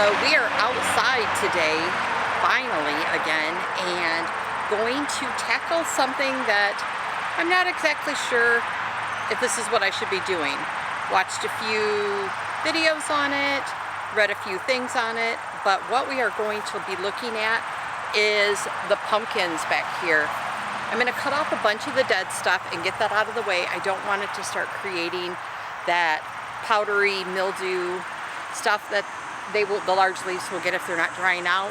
So we are outside today, finally again, and going to tackle something that I'm not exactly sure if this is what I should be doing. Watched a few videos on it, read a few things on it, but what we are going to be looking at is the pumpkins back here. I'm going to cut off a bunch of the dead stuff and get that out of the way. I don't want it to start creating that powdery mildew stuff that the large leaves will get if they're not drying out.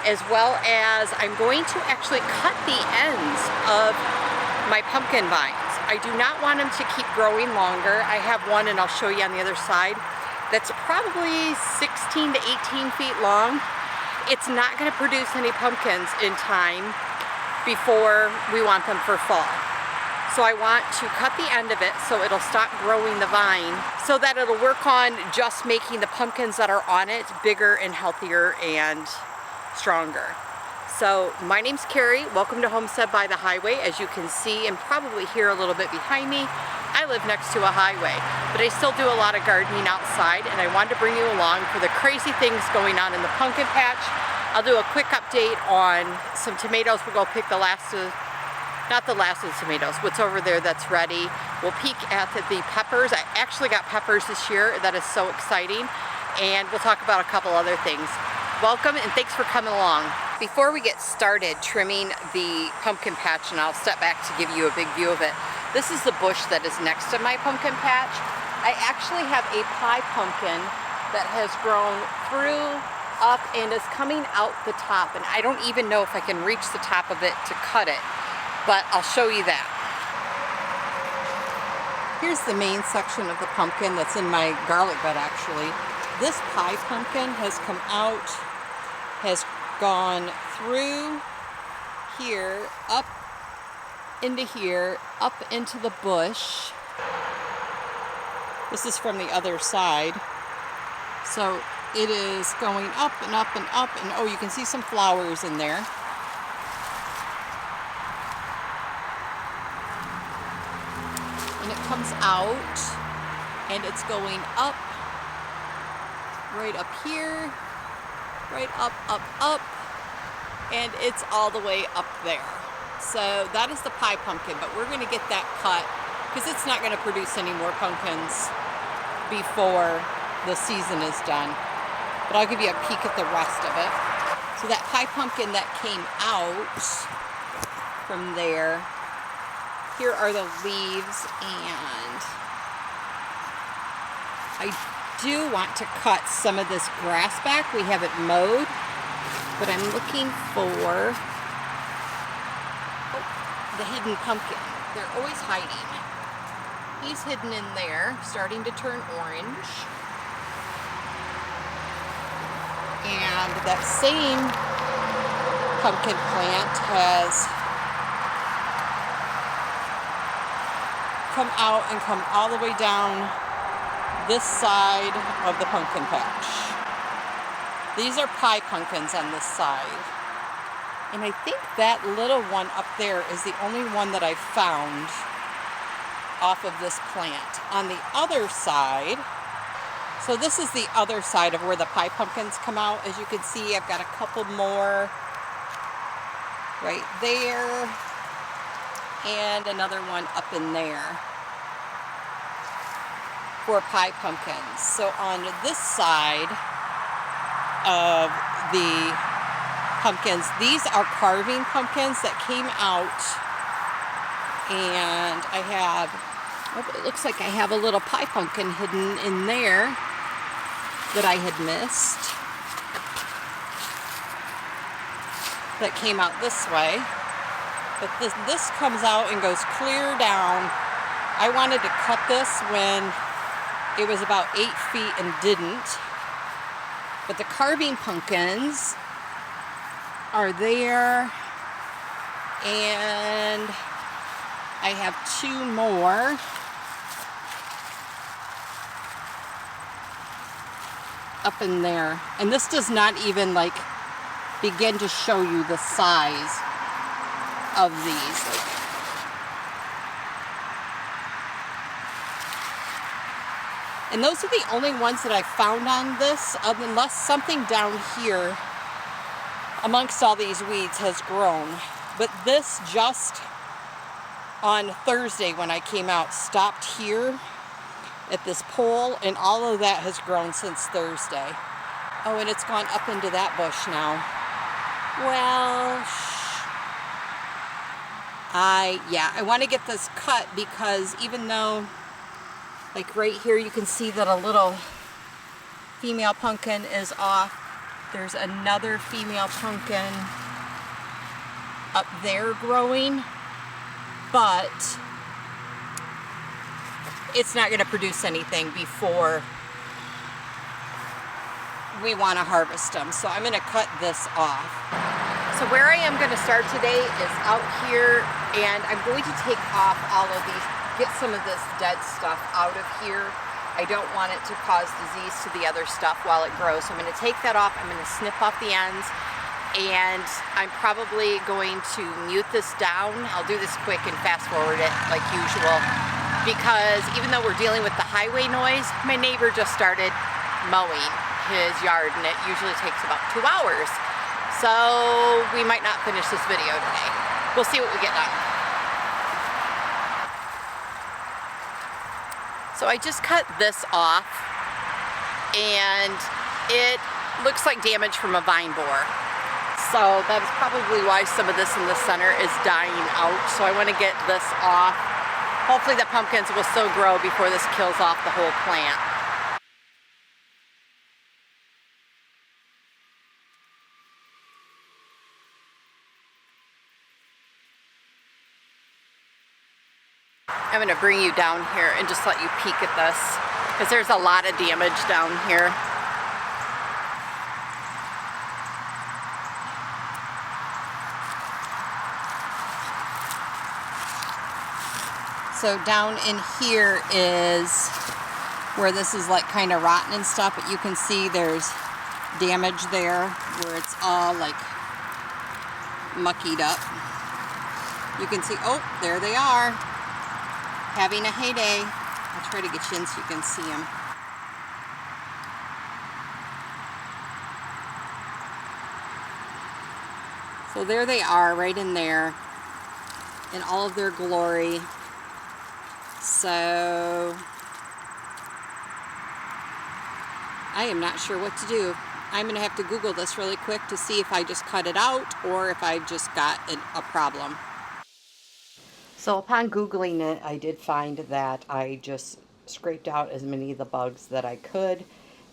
As well as I'm going to actually cut the ends of my pumpkin vines. I do not want them to keep growing longer. I have one, and I'll show you on the other side, that's probably 16 to 18 feet long. It's not going to produce any pumpkins in time before we want them for fall. So I want to cut the end of it so it'll stop growing the vine, so that it'll work on just making the pumpkins that are on it bigger and healthier and stronger. So my name's Kari. Welcome to Homestead by the Highway. As you can see and probably hear a little bit behind me, I live next to a highway, but I still do a lot of gardening outside, and I wanted to bring you along for the crazy things going on in the pumpkin patch. I'll do a quick update on some tomatoes. We'll go pick the last of, not the last of the tomatoes, what's over there that's ready. We'll peek at the peppers. I actually got peppers this year. That is so exciting. And we'll talk about a couple other things. Welcome, and thanks for coming along. Before we get started trimming the pumpkin patch, and I'll step back to give you a big view of it, this is the bush that is next to my pumpkin patch. I actually have a pie pumpkin that has grown through, up, and is coming out the top, and I don't even know if I can reach the top of it to cut it, but I'll show you that. Here's the main section of the pumpkin that's in my garlic bed actually. This pie pumpkin has come out, has gone through here, up into here, up into the bush. This is from the other side. So it is going up and up and up, and oh, you can see some flowers in there. And it comes out, and it's going up, right up here, right up, up, up, and it's all the way up there. So that is the pie pumpkin, but we're going to get that cut because it's not going to produce any more pumpkins before the season is done. But I'll give you a peek at the rest of it. So that pie pumpkin that came out from there, here are the leaves, and I do want to cut some of this grass back. We have it mowed, but I'm looking for the hidden pumpkin. They're always hiding. He's hidden in there, starting to turn orange. And that same pumpkin plant has come out and come all the way down this side of the pumpkin patch. These are pie pumpkins on this side. And I think that little one up there is the only one that I've found off of this plant. On the other side, so this is the other side of where the pie pumpkins come out. As you can see, I've got a couple more right there, and another one up in there for pie pumpkins. So on this side of the pumpkins, these are carving pumpkins that came out, and I have, oh, it looks like I have a little pie pumpkin hidden in there that I had missed, that came out this way. But this comes out and goes clear down. I wanted to cut this when it was about 8 feet and didn't. But the carving pumpkins are there, and I have 2 more. Up in there. And this does not even like begin to show you the size of these. And those are the only ones that I found on this, unless something down here amongst all these weeds has grown. But this just on Thursday when I came out stopped here at this pole, and all of that has grown since Thursday. Oh, and it's gone up into that bush now. Well, I want to get this cut because even though, like right here, you can see that a little female pumpkin is off. There's another female pumpkin up there growing, but it's not going to produce anything before we want to harvest them. So I'm going to cut this off. So where I am going to start today is out here, and I'm going to take off all of these, get some of this dead stuff out of here. I don't want it to cause disease to the other stuff while it grows. So I'm going to take that off. I'm going to snip off the ends, and I'm probably going to mute this down. I'll do this quick and fast forward it like usual, because even though we're dealing with the highway noise, my neighbor just started mowing his yard, and it usually takes about 2 hours. So we might not finish this video today. We'll see what we get done. So I just cut this off, and it looks like damage from a vine borer. So that is probably why some of this in the center is dying out. So I want to get this off. Hopefully the pumpkins will still grow before this kills off the whole plant. I'm going to bring you down here and just let you peek at this, because there's a lot of damage down here. So down in here is where this is like kind of rotten and stuff, but you can see there's damage there where it's all like muckied up. You can see, oh, there they are, having a heyday. I'll try to get you in so you can see them. So there they are, right in there, in all of their glory. So I am not sure what to do. I'm going to have to Google this really quick to see if I just cut it out or if I just got a problem. So upon Googling it, I did find that I just scraped out as many of the bugs that I could.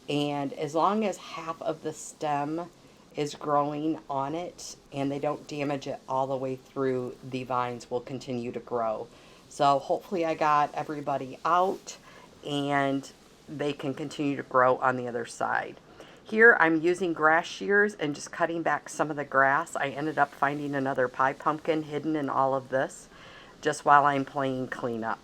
And as long as half of the stem is growing on it and they don't damage it all the way through, the vines will continue to grow. So hopefully I got everybody out and they can continue to grow on the other side. Here I'm using grass shears and just cutting back some of the grass. I ended up finding another pie pumpkin hidden in all of this just while I'm playing cleanup.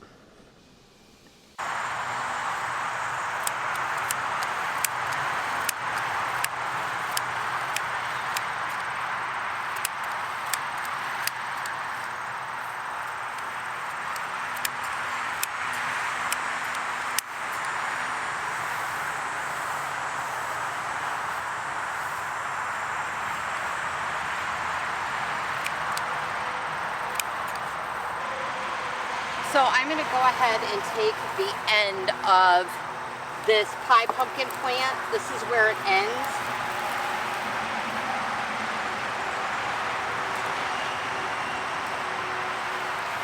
So I'm going to go ahead and take the end of this pie pumpkin plant. This is where it ends.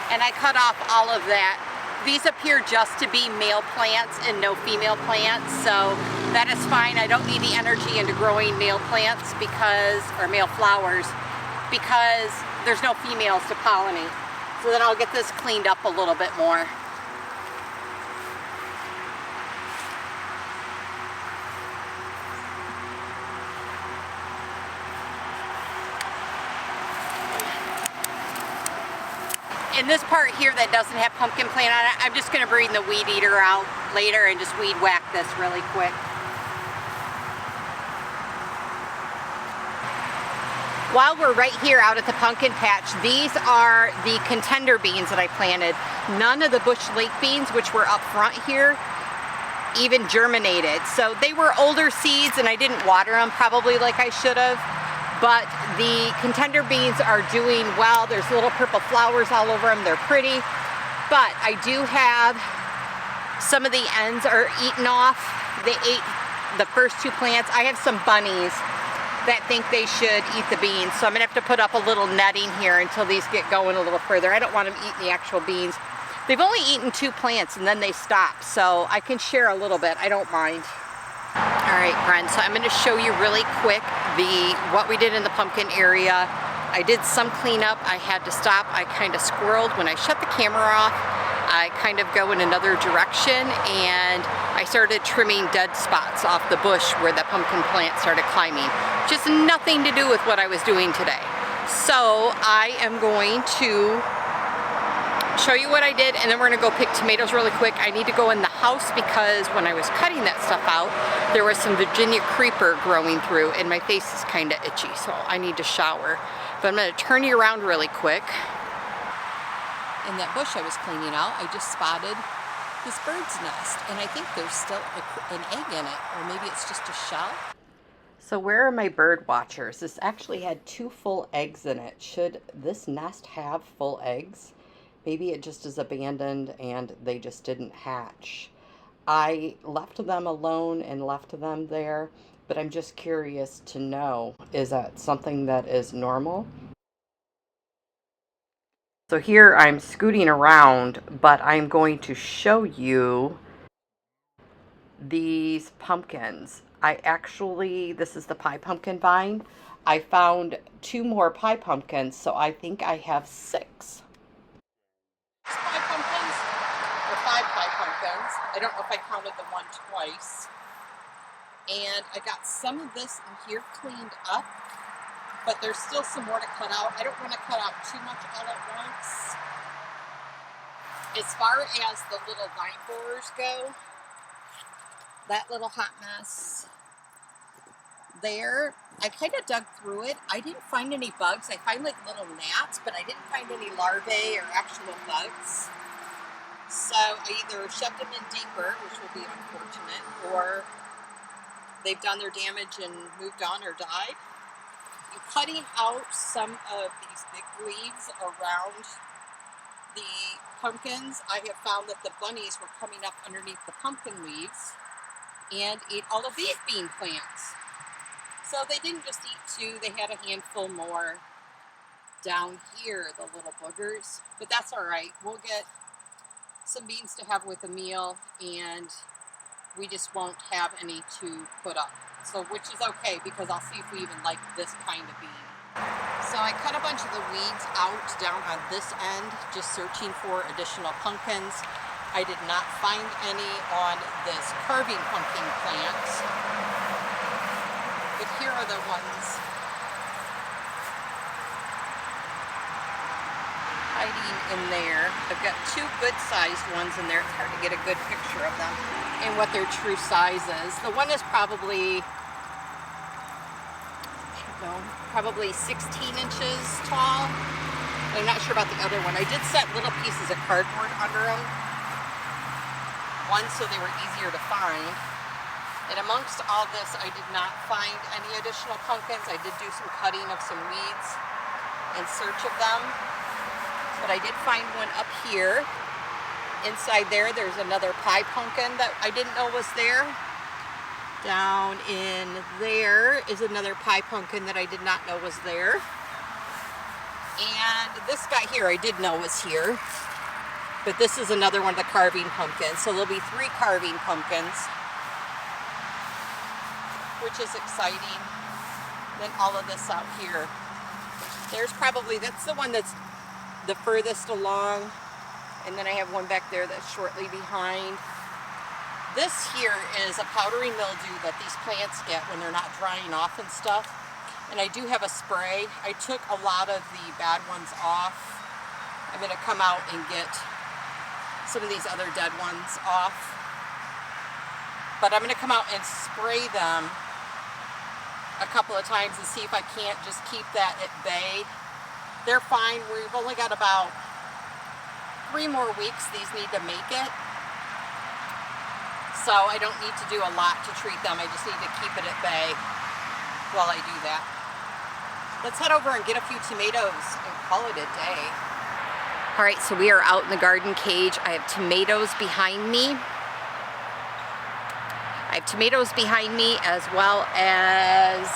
And I cut off all of that. These appear just to be male plants and no female plants, so that is fine. I don't need the energy into growing male plants or male flowers, because there's no females to pollinate. So then I'll get this cleaned up a little bit more. In this part here that doesn't have pumpkin plant on it, I'm just going to bring the weed eater out later and just weed whack this really quick. While we're right here out at the pumpkin patch, these are the contender beans that I planted. None of the bush lake beans, which were up front here, even germinated. So they were older seeds and I didn't water them probably like I should have. But the contender beans are doing well. There's little purple flowers all over them. They're pretty. But I do have some of the ends are eaten off. They ate the first two plants. I have some bunnies that think they should eat the beans. So I'm gonna have to put up a little netting here until these get going a little further. I don't want them eating the actual beans. They've only eaten 2 plants and then they stop. So I can share a little bit, I don't mind. All right, friends, so I'm gonna show you really quick what we did in the pumpkin area. I did some cleanup. I had to stop. I kind of squirreled. When I shut the camera off, I kind of go in another direction and I started trimming dead spots off the bush where the pumpkin plant started climbing. Just nothing to do with what I was doing today. So I am going to show you what I did and then we're gonna go pick tomatoes really quick. I need to go in the house because when I was cutting that stuff out, there was some Virginia creeper growing through and my face is kind of itchy, so I need to shower. But I'm gonna turn you around really quick. In that bush I was cleaning out, I just spotted this bird's nest and I think there's still an egg in it, or maybe it's just a shell. So where are my bird watchers? This actually had 2 full eggs in it. Should this nest have full eggs? Maybe it just is abandoned and they just didn't hatch. I left them alone and left them there, but I'm just curious to know, is that something that is normal? So here I'm scooting around, but I'm going to show you these pumpkins. This is the pie pumpkin vine. I found 2 more pie pumpkins, so I think I have 6. Pie pumpkins, or 5 pie pumpkins. I don't know if I counted the one twice. And I got some of this in here cleaned up, but there's still some more to cut out. I don't want to cut out too much all at once. As far as the little vine borers go, that little hot mess there, I kind of dug through it. I didn't find any bugs. I find like little gnats, but I didn't find any larvae or actual bugs. So I either shoved them in deeper, which will be unfortunate, or they've done their damage and moved on or died. I'm cutting out some of these big leaves around the pumpkins. I have found that the bunnies were coming up underneath the pumpkin leaves and ate all of these bean plants. So they didn't just eat 2, they had a handful more down here, the little boogers. But that's all right. We'll get some beans to have with a meal and we just won't have any to put up. So, which is okay because I'll see if we even like this kind of bean. So I cut a bunch of the weeds out down on this end, just searching for additional pumpkins. I did not find any on this carving pumpkin plant. But here are the ones hiding in there. I've got 2 good-sized ones in there. It's hard to get a good picture of them and what their true size is. The one is probably, probably 16 inches tall. I'm not sure about the other one. I did set little pieces of cardboard under them. One, so they were easier to find. And amongst all this, I did not find any additional pumpkins. I did do some cutting of some weeds in search of them. But I did find one up here. Inside there, there's another pie pumpkin that I didn't know was there. Down in there is another pie pumpkin that I did not know was there. And this guy here, I did know was here. But this is another one of the carving pumpkins. So there'll be 3 carving pumpkins, which is exciting. Then all of this out here. That's the one that's the furthest along. And then I have one back there that's shortly behind. This here is a powdery mildew that these plants get when they're not drying off and stuff. And I do have a spray. I took a lot of the bad ones off. I'm gonna come out and get some of these other dead ones off. But I'm gonna come out and spray them a couple of times and see if I can't just keep that at bay. They're fine. We've only got about 3 more weeks these need to make it. So I don't need to do a lot to treat them. I just need to keep it at bay while I do that. Let's head over and get a few tomatoes and call it a day. All right, so we are out in the garden cage. I have tomatoes behind me. I have tomatoes behind me, as well as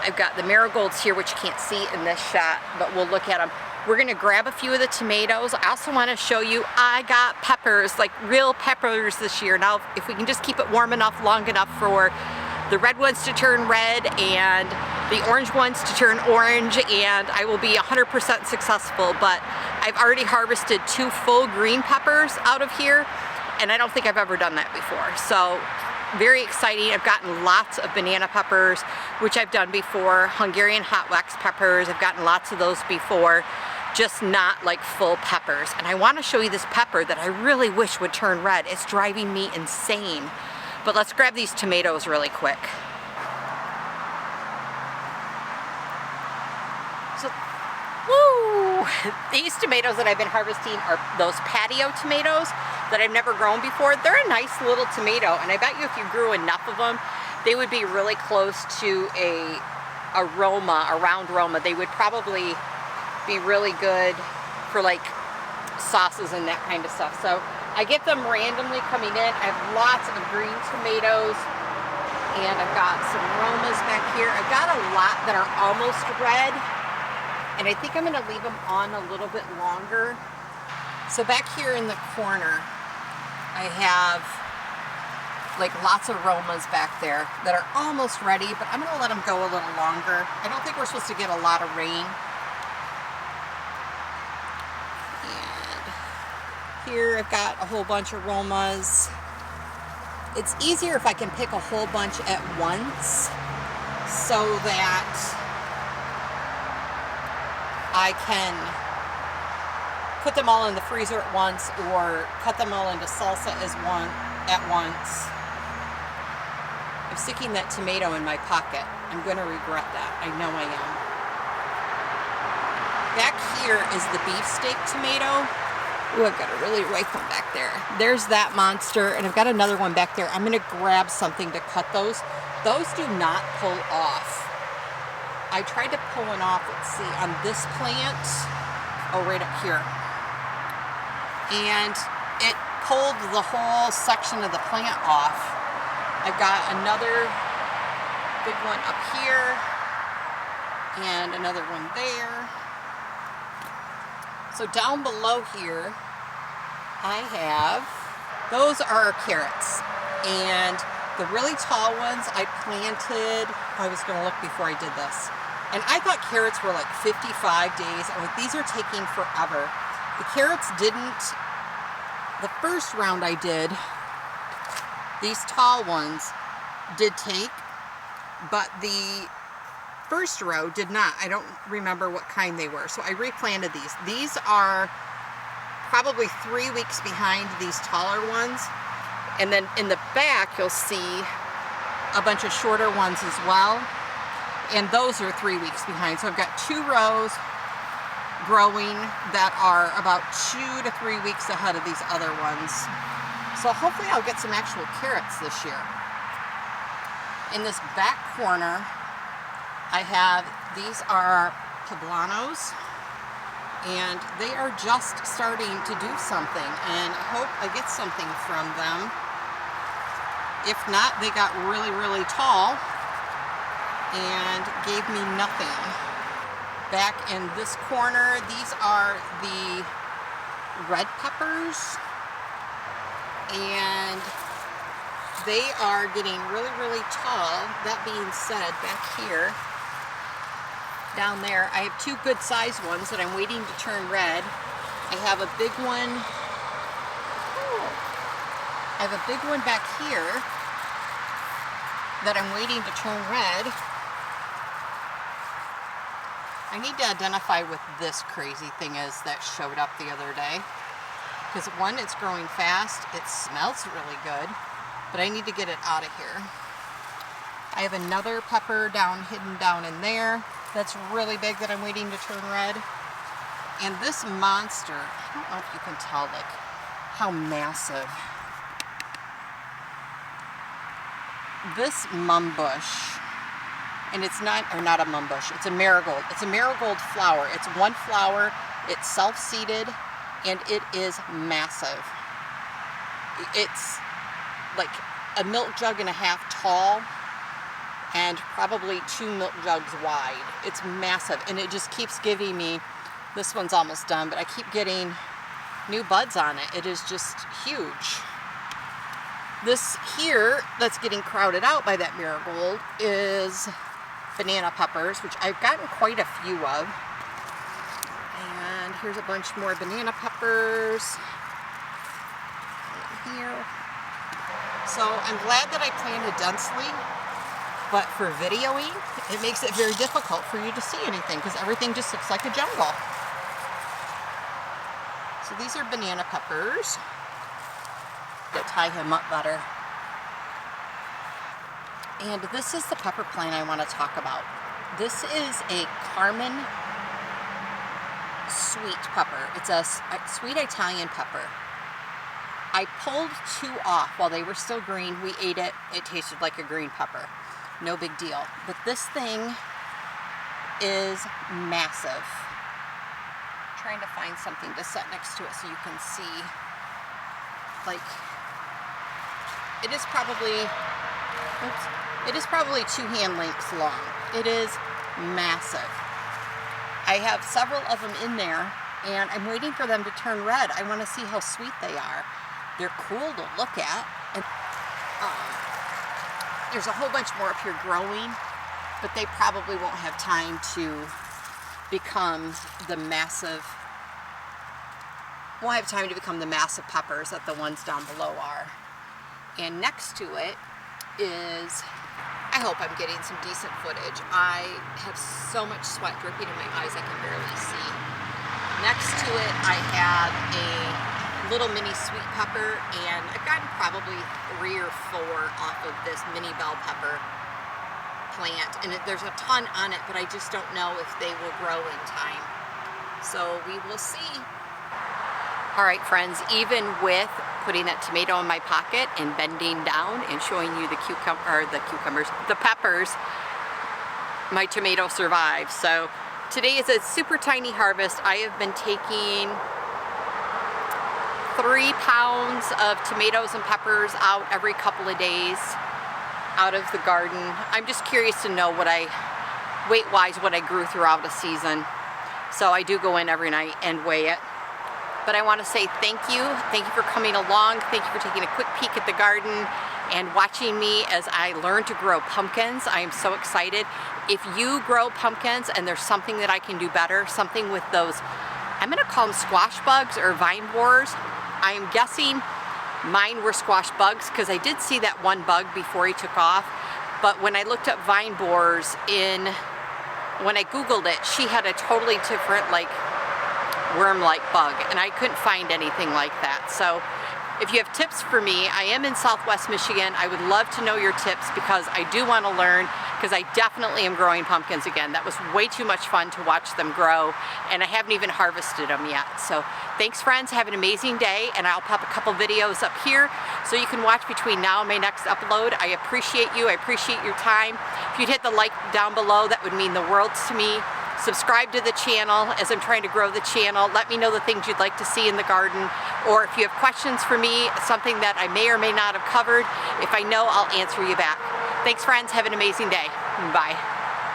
I've got the marigolds here, which you can't see in this shot, but we'll look at them. We're gonna grab a few of the tomatoes. I also wanna show you, I got peppers, like real peppers this year. Now, if we can just keep it warm enough, long enough for the red ones to turn red and the orange ones to turn orange, and I will be 100% successful. But I've already harvested 2 full green peppers out of here, and I don't think I've ever done that before. So very exciting. I've gotten lots of banana peppers, which I've done before. Hungarian hot wax peppers, I've gotten lots of those before, just not like full peppers. And I want to show you this pepper that I really wish would turn red. It's driving me insane. But let's grab these tomatoes really quick. So, woo! These tomatoes that I've been harvesting are those patio tomatoes that I've never grown before. They're a nice little tomato, and I bet you if you grew enough of them, they would be really close to a round Roma. They would probably be really good for like sauces and that kind of stuff. So I get them randomly coming in. I have lots of green tomatoes, and I've got some Romas back here. I've got a lot that are almost red, and I think I'm gonna leave them on a little bit longer. So back here in the corner, I have like lots of Romas back there that are almost ready, but I'm gonna let them go a little longer. I don't think we're supposed to get a lot of rain. And here I've got a whole bunch of Romas. It's easier if I can pick a whole bunch at once so that I can put them all in the freezer at once, or cut them all into salsa at once. I'm sticking that tomato in my pocket. I'm going to regret that. I know I am. Back here is the beefsteak tomato. Ooh, I've got a really ripe one back there. There's that monster, and I've got another one back there. I'm going to grab something to cut those. Those do not pull off. I tried to pull one off, let's see, on this plant. Oh, right up here. And it pulled the whole section of the plant off. I've got another big one up here and another one there. So down below here, I have, those are carrots. And the really tall ones I planted, I was going to look before I did this. And I thought carrots were like 55 days. I'm like, these are taking forever. The carrots didn't, the first round I did, these tall ones did take, but the first row did not. I don't remember what kind they were, so I replanted these. These are probably 3 weeks behind these taller ones, and then in the back you'll see a bunch of shorter ones as well, and those are 3 weeks behind. So I've got 2 rows growing that are about 2 to 3 weeks ahead of these other ones. So hopefully I'll get some actual carrots this year. In this back corner, I have, these are poblanos, and they are just starting to do something, and I hope I get something from them. If not, they got really, really tall and gave me nothing. Back in this corner, these are the red peppers, and they are getting really, really tall. That being said, back here, down there, I have 2 good sized ones that I'm waiting to turn red. I have a big one, I have a big one back here that I'm waiting to turn red. I need to identify what this crazy thing is that showed up the other day. Because one, it's growing fast, it smells really good, but I need to get it out of here. I have another pepper hidden down in there that's really big that I'm waiting to turn red. And this monster, I don't know if you can tell like how massive this mum bush, and it's not a mum bush, it's a marigold. It's a marigold flower. It's one flower, it's self-seeded, and it is massive. It's like a milk jug and a half tall and probably 2 milk jugs wide. It's massive, and it just keeps giving me, this one's almost done, but I keep getting new buds on it. It is just huge. This here that's getting crowded out by that marigold is banana peppers, which I've gotten quite a few of. And here's a bunch more banana peppers in here. So I'm glad that I planted densely, but for videoing, it makes it very difficult for you to see anything because everything just looks like a jungle. So these are banana peppers. To tie him up better. And this is the pepper plant I want to talk about. This is a Carmen sweet pepper. It's a sweet Italian pepper. I pulled 2 off while they were still green. We ate it. It tasted like a green pepper. No big deal. But this thing is massive. I'm trying to find something to set next to it so you can see. Like, it is probably 2 hand lengths long. It is massive. I have several of them in there, and I'm waiting for them to turn red. I want to see how sweet they are. They're cool to look at. And there's a whole bunch more up here growing, but they probably won't have time to become the massive peppers that the ones down below are. And next to it is, I hope I'm getting some decent footage. I have so much sweat dripping in my eyes I can barely see. Next to it I have a little mini sweet pepper, and I've gotten probably 3 or 4 off of this mini bell pepper plant, and there's a ton on it, but I just don't know if they will grow in time. So we will see. All right, friends, even with putting that tomato in my pocket and bending down and showing you the peppers, my tomato survived. So today is a super tiny harvest. I have been taking 3 pounds of tomatoes and peppers out every couple of days out of the garden. I'm just curious to know weight-wise, what I grew throughout a season. So I do go in every night and weigh it. But I want to say thank you. Thank you for coming along. Thank you for taking a quick peek at the garden and watching me as I learn to grow pumpkins. I am so excited. If you grow pumpkins and there's something that I can do better, something with those, I'm going to call them squash bugs or vine borers. I am guessing mine were squash bugs because I did see that one bug before he took off. But when I looked up vine borers when I Googled it, she had a totally different, like, worm-like bug, and I couldn't find anything like that. So if you have tips for me, I am in Southwest Michigan. I would love to know your tips because I do want to learn, because I definitely am growing pumpkins again. That was way too much fun to watch them grow, and I haven't even harvested them yet. So thanks, friends. Have an amazing day, and I'll pop a couple videos up here so you can watch between now and my next upload. I appreciate you. I appreciate your time. If you'd hit the like down below, that would mean the world to me. Subscribe to the channel as I'm trying to grow the channel. Let me know the things you'd like to see in the garden, or if you have questions for me, something that I may or may not have covered. If I know, I'll answer you back. Thanks, friends. Have an amazing day. Bye.